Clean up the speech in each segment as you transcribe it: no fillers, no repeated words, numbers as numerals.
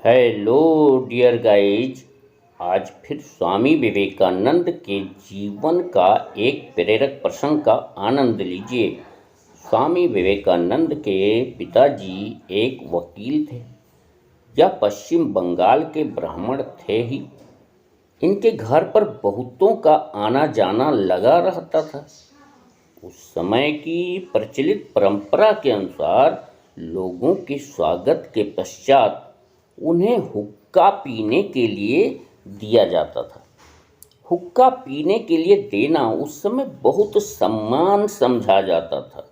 Hello dear guys. आज फिर स्वामी विवेकानंद के जीवन का एक प्रेरक प्रसंग का आनंद लीजिए। स्वामी विवेकानंद के पिताजी एक वकील थे। यह पश्चिम बंगाल के ब्राह्मण थे ही। इनके घर पर बहुतों का आना जाना लगा रहता था। उस समय की प्रचलित परंपरा के अनुसार लोगों के स्वागत के पश्चात उन्हें हुक्का पीने के लिए दिया जाता था। हुक्का पीने के लिए देना उस समय बहुत सम्मान समझा जाता था।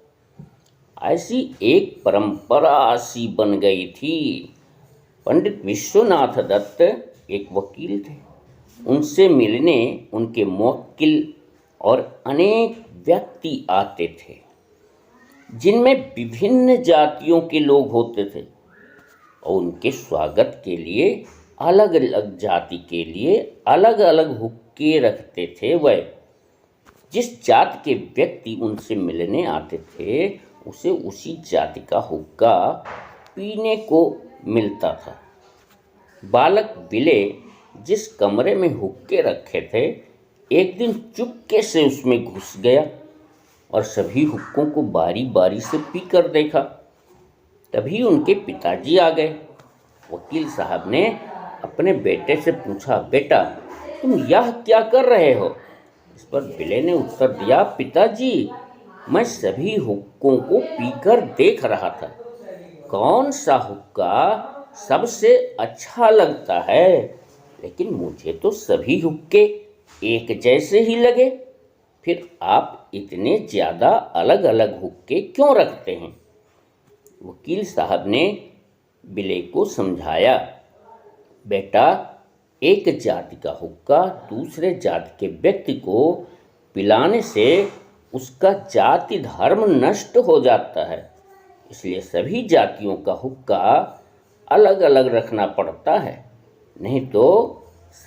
ऐसी एक परंपरा सी बन गई थी। पंडित विश्वनाथ दत्त एक वकील थे। उनसे मिलने उनके मुवक्किल और अनेक व्यक्ति आते थे, जिनमें विभिन्न जातियों के लोग होते थे और उनके स्वागत के लिए अलग अलग जाति के लिए अलग अलग हुक्के रखते थे। वह जिस जाति के व्यक्ति उनसे मिलने आते थे उसे उसी जाति का हुक्का पीने को मिलता था। बालक बिले जिस कमरे में हुक्के रखे थे, एक दिन चुपके से उसमें घुस गया और सभी हुक्कों को बारी बारी से पीकर देखा। तभी उनके पिताजी आ गए। वकील साहब ने अपने बेटे से पूछा, बेटा तुम यह क्या कर रहे हो? इस पर बिले ने उत्तर दिया, पिताजी मैं सभी हुक्कों को पीकर देख रहा था, कौन सा हुक्का सबसे अच्छा लगता है, लेकिन मुझे तो सभी हुक्के एक जैसे ही लगे। फिर आप इतने ज़्यादा अलग अलग हुक्के क्यों रखते हैं? वकील साहब ने बिले को समझाया, बेटा एक जाति का हुक्का दूसरे जाति के व्यक्ति को पिलाने से उसका जाति धर्म नष्ट हो जाता है, इसलिए सभी जातियों का हुक्का अलग अलग रखना पड़ता है, नहीं तो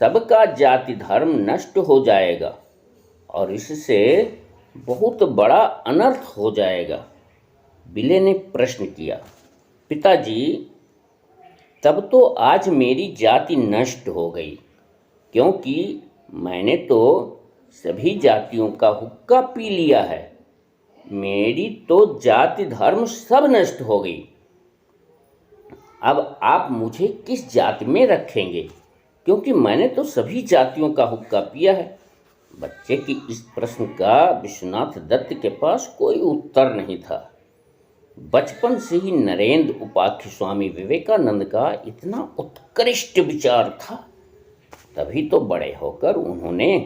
सबका जाति धर्म नष्ट हो जाएगा और इससे बहुत बड़ा अनर्थ हो जाएगा। बिले ने प्रश्न किया, पिताजी तब तो आज मेरी जाति नष्ट हो गई, क्योंकि मैंने तो सभी जातियों का हुक्का पी लिया है। मेरी तो जाति धर्म सब नष्ट हो गई। अब आप मुझे किस जाति में रखेंगे, क्योंकि मैंने तो सभी जातियों का हुक्का पिया है। बच्चे की इस प्रश्न का विश्वनाथ दत्त के पास कोई उत्तर नहीं था। बचपन से ही नरेंद्र उपाख्य स्वामी विवेकानंद का इतना उत्कृष्ट विचार था, तभी तो बड़े होकर उन्होंने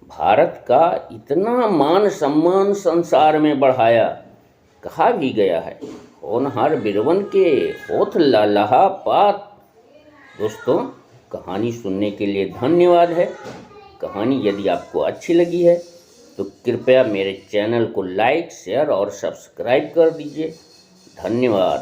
भारत का इतना मान सम्मान संसार में बढ़ाया। कहा भी गया है, होनहार बिरवन के होठ ललहा पात। दोस्तों, कहानी सुनने के लिए धन्यवाद है। कहानी यदि आपको अच्छी लगी है तो कृपया मेरे चैनल को लाइक, शेयर और सब्सक्राइब कर दीजिए। धन्यवाद।